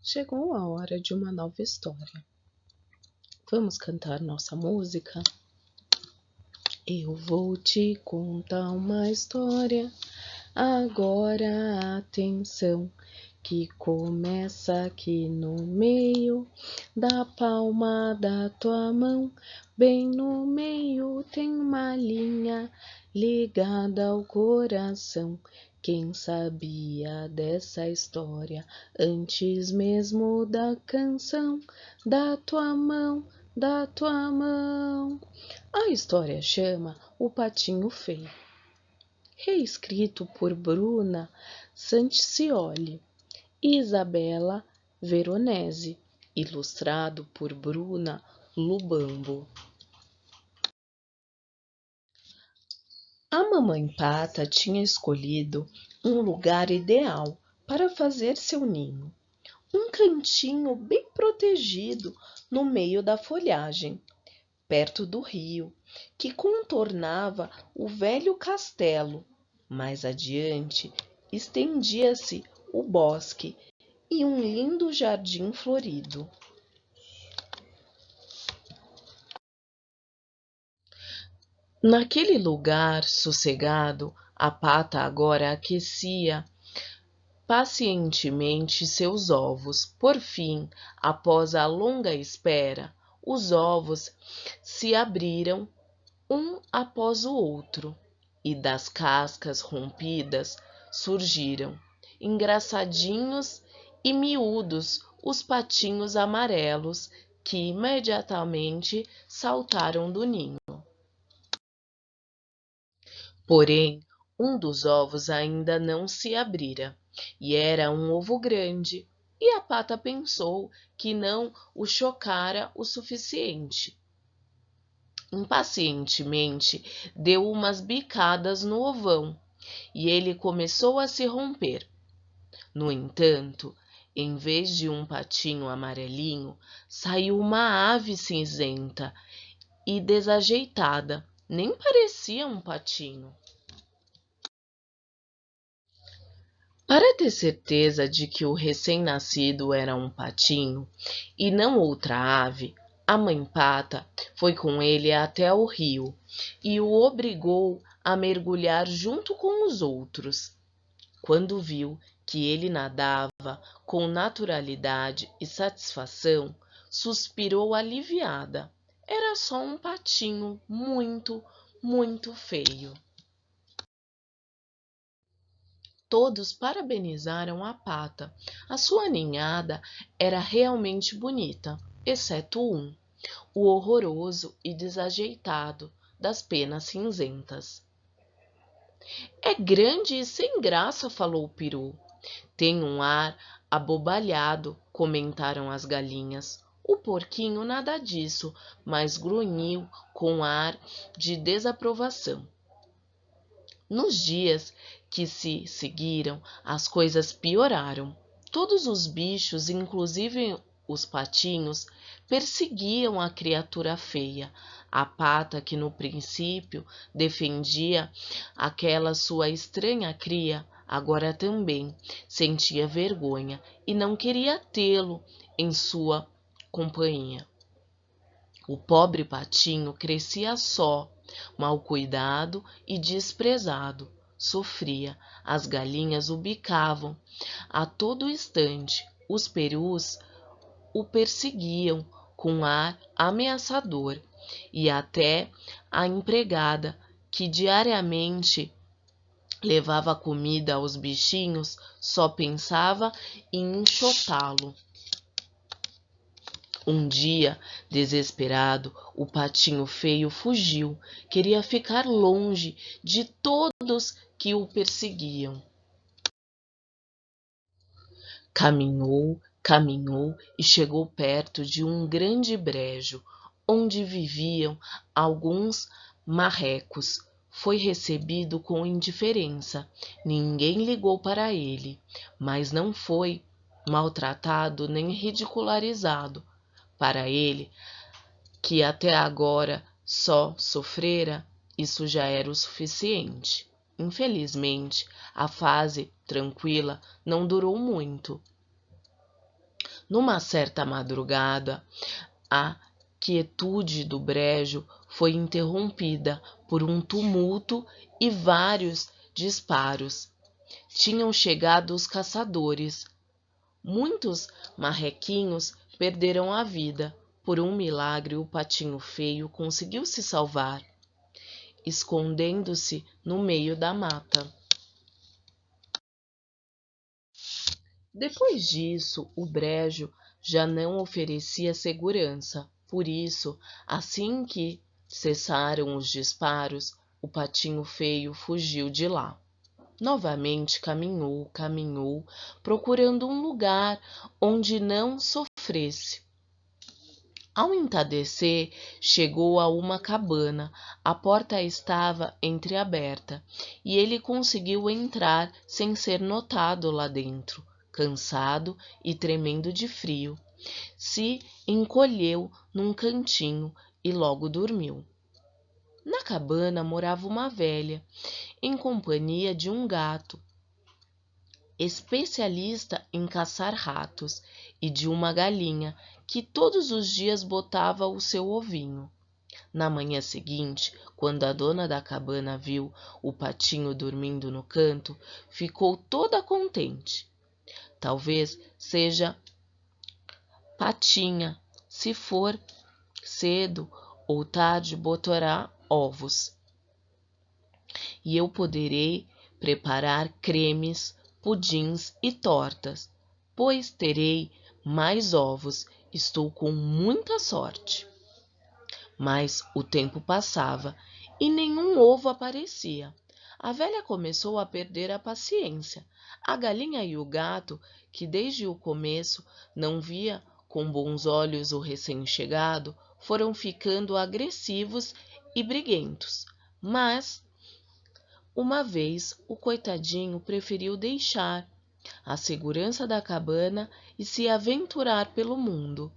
chegou a hora de uma nova história. Vamos cantar nossa música? Eu vou te contar uma história, agora atenção, que começa aqui no meio da palma da tua mão. Bem no meio tem uma linha ligada ao coração. Quem sabia dessa história antes mesmo da canção? Da tua mão, da tua mão. A história chama O Patinho Feio. Reescrito por Bruna Santioli e Isabela Veronese, ilustrado por Bruna Lubambo. A mamãe Pata tinha escolhido um lugar ideal para fazer seu ninho, um cantinho bem protegido no meio da folhagem, perto do rio, que contornava o velho castelo. Mais adiante, estendia-se o bosque e um lindo jardim florido. Naquele lugar sossegado, a Pata agora aquecia pacientemente seus ovos. Por fim, após a longa espera, os ovos se abriram um após o outro, e das cascas rompidas surgiram, engraçadinhos e miúdos, os patinhos amarelos que imediatamente saltaram do ninho. Porém, um dos ovos ainda não se abrira, e era um ovo grande, e a Pata pensou que não o chocara o suficiente. Impacientemente, deu umas bicadas no ovão, e ele começou a se romper. No entanto, em vez de um patinho amarelinho, saiu uma ave cinzenta e desajeitada, nem parecia um patinho. Para ter certeza de que o recém-nascido era um patinho e não outra ave, a mãe Pata foi com ele até o rio e o obrigou a mergulhar junto com os outros. Quando viu que ele nadava com naturalidade e satisfação, suspirou aliviada. Era só um patinho muito, muito feio. Todos parabenizaram a Pata. A sua ninhada era realmente bonita, exceto um, o horroroso e desajeitado das penas cinzentas. É grande e sem graça, falou o peru. Tem um ar abobalhado, comentaram as galinhas. O porquinho nada disso, mas grunhiu com ar de desaprovação. Nos dias que se seguiram, as coisas pioraram. Todos os bichos, inclusive os patinhos, perseguiam a criatura feia. A Pata, que no princípio defendia aquela sua estranha cria, agora também sentia vergonha e não queria tê-lo em sua companhia. O pobre patinho crescia só, mal cuidado e desprezado. Sofria, as galinhas o bicavam a todo instante, os perus o perseguiam com ar ameaçador, e até a empregada, que diariamente levava comida aos bichinhos, só pensava em enxotá-lo. Um dia, desesperado, o patinho feio fugiu, queria ficar longe de todos que o perseguiam. Caminhou, caminhou e chegou perto de um grande brejo, onde viviam alguns marrecos. Foi recebido com indiferença. Ninguém ligou para ele, mas não foi maltratado nem ridicularizado. Para ele, que até agora só sofrera, isso já era o suficiente. Infelizmente, a fase tranquila não durou muito. Numa certa madrugada, a quietude do brejo foi interrompida por um tumulto e vários disparos. Tinham chegado os caçadores. Muitos marrequinhos perderam a vida. Por um milagre, o patinho feio conseguiu se salvar, escondendo-se no meio da mata. Depois disso, o brejo já não oferecia segurança. Por isso, assim que cessaram os disparos, o patinho feio fugiu de lá. Novamente caminhou, procurando um lugar onde não sofresse. Ao entardecer, chegou a uma cabana. A porta estava entreaberta e ele conseguiu entrar sem ser notado lá dentro. Cansado e tremendo de frio, se encolheu num cantinho e logo dormiu. Na cabana morava uma velha, em companhia de um gato, especialista em caçar ratos, e de uma galinha que todos os dias botava o seu ovinho. Na manhã seguinte, quando a dona da cabana viu o patinho dormindo no canto, ficou toda contente. Talvez seja patinha, se for cedo ou tarde botará ovos, e eu poderei preparar cremes, pudins e tortas, pois terei mais ovos. Estou com muita sorte. Mas o tempo passava e nenhum ovo aparecia. A velha começou a perder a paciência. A galinha e o gato, que desde o começo não via com bons olhos o recém-chegado, foram ficando agressivos e briguentos. Mas, uma vez, o coitadinho preferiu deixar a segurança da cabana e se aventurar pelo mundo.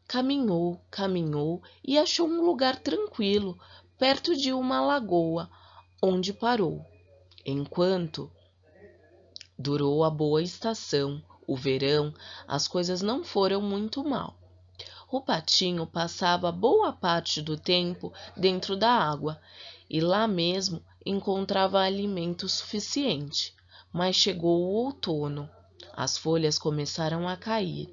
Caminhou e achou um lugar tranquilo, perto de uma lagoa, onde parou. Enquanto durou a boa estação, o verão, as coisas não foram muito mal. O patinho passava boa parte do tempo dentro da água e lá mesmo encontrava alimento suficiente. Mas chegou o outono, as folhas começaram a cair,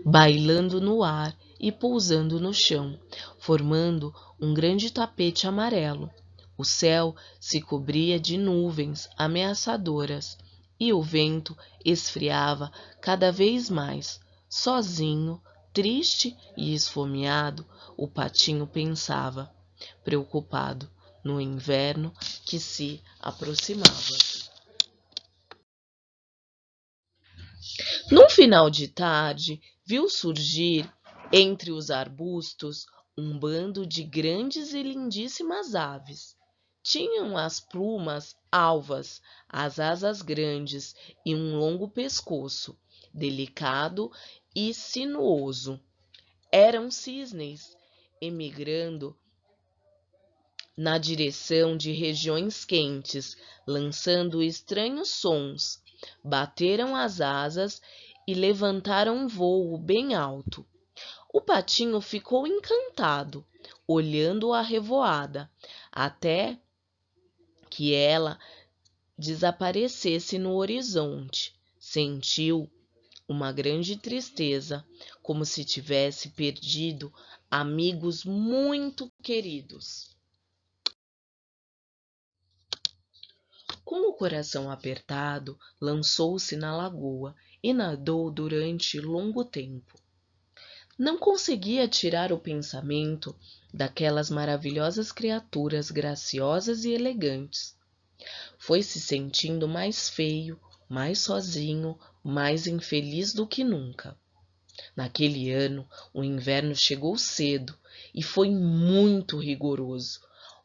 bailando no ar e pousando no chão, formando um grande tapete amarelo. O céu se cobria de nuvens ameaçadoras e o vento esfriava cada vez mais. Sozinho, triste e esfomeado, o patinho pensava, preocupado, no inverno que se aproximava. Num final de tarde, viu surgir entre os arbustos um bando de grandes e lindíssimas aves. Tinham as plumas alvas, as asas grandes e um longo pescoço, delicado e sinuoso. Eram cisnes, emigrando na direção de regiões quentes, lançando estranhos sons. Bateram as asas e levantaram um vôo bem alto. O patinho ficou encantado, olhando a revoada, até que ela desaparecesse no horizonte. Sentiu uma grande tristeza, como se tivesse perdido amigos muito queridos. Com o coração apertado, lançou-se na lagoa e nadou durante longo tempo. Não conseguia tirar o pensamento daquelas maravilhosas criaturas graciosas e elegantes. Foi se sentindo mais feio, mais sozinho, mais infeliz do que nunca. Naquele ano, o inverno chegou cedo e foi muito rigoroso.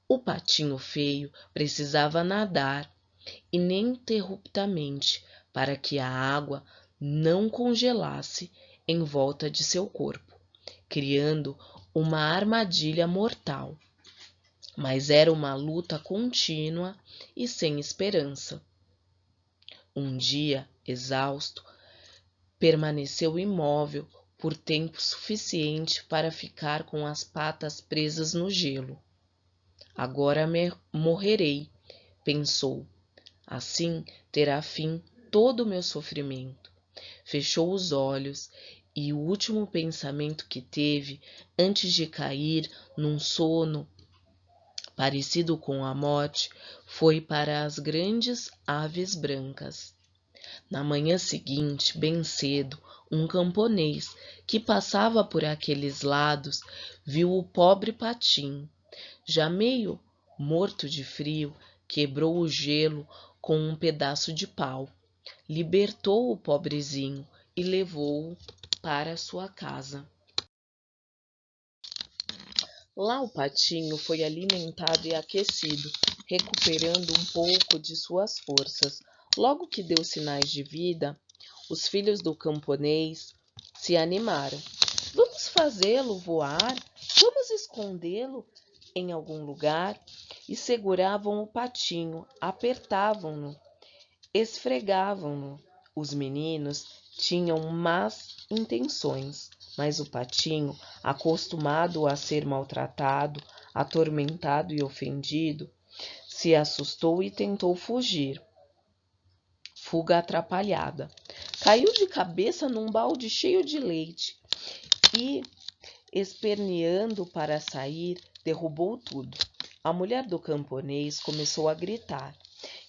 O patinho feio precisava nadar ininterruptamente para que a água não congelasse em volta de seu corpo, criando uma armadilha mortal. Mas era uma luta contínua e sem esperança. Um dia, exausto, Permaneceu imóvel por tempo suficiente para ficar com as patas presas no gelo. Agora morrerei, pensou. Assim terá fim todo o meu sofrimento. Fechou os olhos e o último pensamento que teve antes de cair num sono parecido com a morte foi para as grandes aves brancas. Na manhã seguinte, bem cedo, um camponês que passava por aqueles lados viu o pobre patinho, já meio morto de frio, quebrou o gelo com um pedaço de pau, libertou o pobrezinho e levou-o para sua casa. Lá o patinho foi alimentado e aquecido, recuperando um pouco de suas forças. Logo que deu sinais de vida, os filhos do camponês se animaram. Vamos fazê-lo voar? Vamos escondê-lo em algum lugar? E seguravam o patinho, apertavam-no, esfregavam-no. Os meninos tinham más intenções, mas o patinho, acostumado a ser maltratado, atormentado e ofendido, se assustou e tentou fugir. Fuga atrapalhada. Caiu de cabeça num balde cheio de leite e, esperneando para sair, derrubou tudo. A mulher do camponês começou a gritar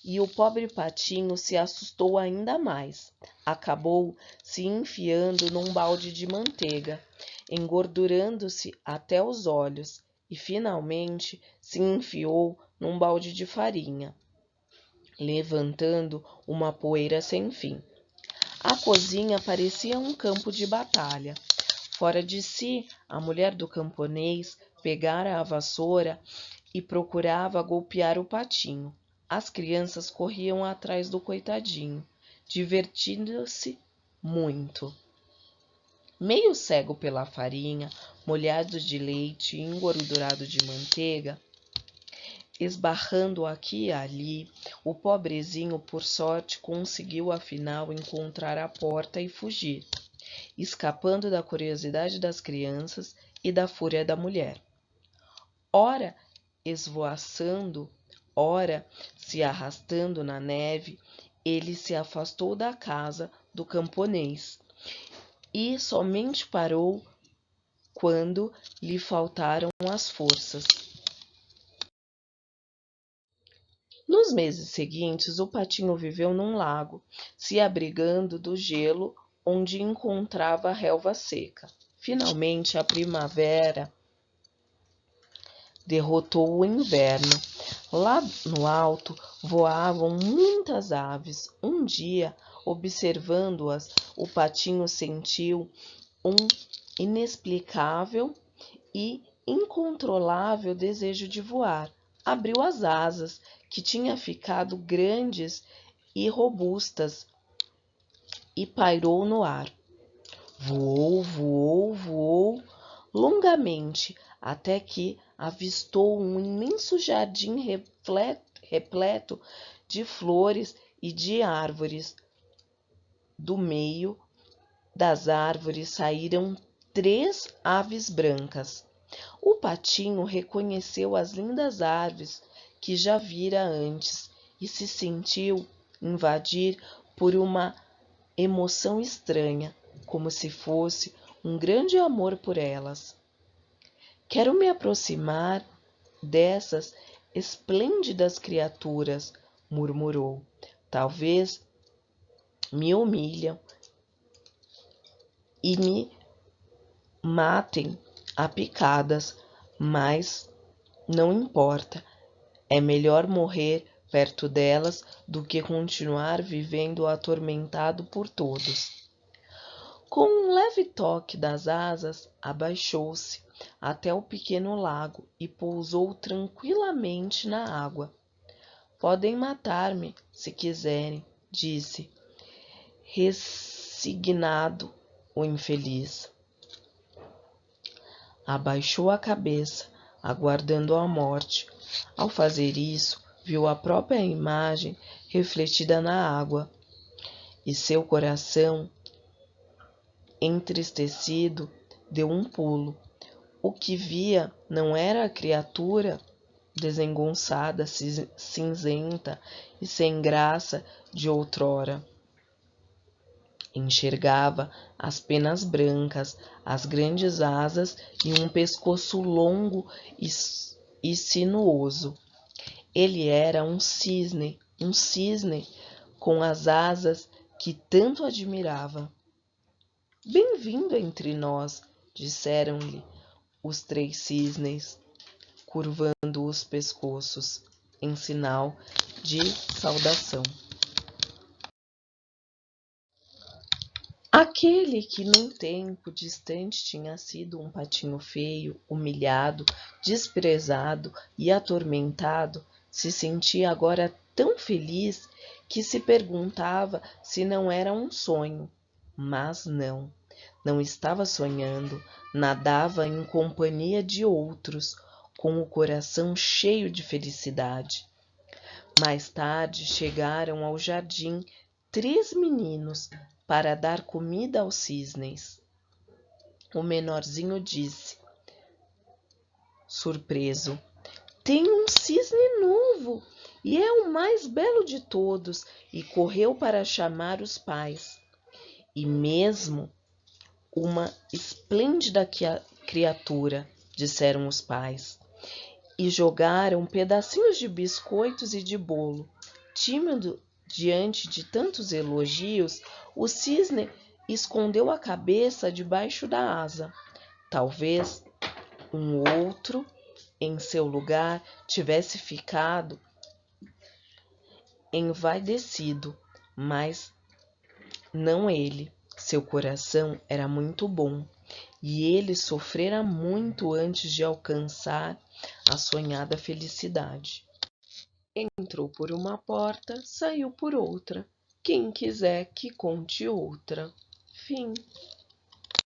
e o pobre patinho se assustou ainda mais. Acabou se enfiando num balde de manteiga, engordurando-se até os olhos e finalmente se enfiou num balde de farinha, levantando uma poeira sem fim. A cozinha parecia um campo de batalha. Fora de si, a mulher do camponês pegara a vassoura e procurava golpear o patinho. As crianças corriam atrás do coitadinho, divertindo-se muito. Meio cego pela farinha, molhado de leite e engordurado de manteiga, esbarrando aqui e ali, o pobrezinho, por sorte, conseguiu afinal encontrar a porta e fugir, escapando da curiosidade das crianças e da fúria da mulher. Ora esvoaçando, ora se arrastando na neve, ele se afastou da casa do camponês e somente parou quando lhe faltaram as forças. Nos meses seguintes, o patinho viveu num lago, se abrigando do gelo onde encontrava a relva seca. Finalmente, a primavera derrotou o inverno. Lá no alto voavam muitas aves. Um dia, observando-as, o patinho sentiu um inexplicável e incontrolável desejo de voar. Abriu as asas, que tinham ficado grandes e robustas, e pairou no ar. Voou, voou, voou longamente, até que avistou um imenso jardim repleto de flores e de árvores. Do meio das árvores saíram 3 aves brancas. O patinho reconheceu as lindas aves que já vira antes e se sentiu invadir por uma emoção estranha, como se fosse um grande amor por elas. Quero me aproximar dessas esplêndidas criaturas, murmurou. Talvez me humilhem e me matem a picadas, mas não importa. É melhor morrer perto delas do que continuar vivendo atormentado por todos. Com um leve toque das asas, abaixou-se até o pequeno lago e pousou tranquilamente na água. Podem matar-me, se quiserem, disse, resignado o infeliz. Abaixou a cabeça, aguardando a morte. Ao fazer isso, viu a própria imagem refletida na água, e seu coração Entristecido, deu um pulo. O que via não era a criatura desengonçada, cinzenta e sem graça de outrora. Enxergava as penas brancas, as grandes asas e um pescoço longo e sinuoso. Ele era um cisne com as asas que tanto admirava. Bem-vindo entre nós, disseram-lhe os 3 cisnes, curvando os pescoços em sinal de saudação. Aquele que num tempo distante tinha sido um patinho feio, humilhado, desprezado e atormentado, se sentia agora tão feliz que se perguntava se não era um sonho. Mas não estava sonhando, nadava em companhia de outros, com o coração cheio de felicidade. Mais tarde chegaram ao jardim 3 meninos para dar comida aos cisnes. O menorzinho disse, surpreso: "Tenho um cisne novo e é o mais belo de todos", e correu para chamar os pais. "E mesmo uma esplêndida criatura", disseram os pais, e jogaram pedacinhos de biscoitos e de bolo. Tímido diante de tantos elogios, o cisne escondeu a cabeça debaixo da asa. Talvez um outro, em seu lugar, tivesse ficado envaidecido, mas não ele. Seu coração era muito bom e ele sofrera muito antes de alcançar a sonhada felicidade. Entrou por uma porta, saiu por outra. Quem quiser que conte outra. Fim.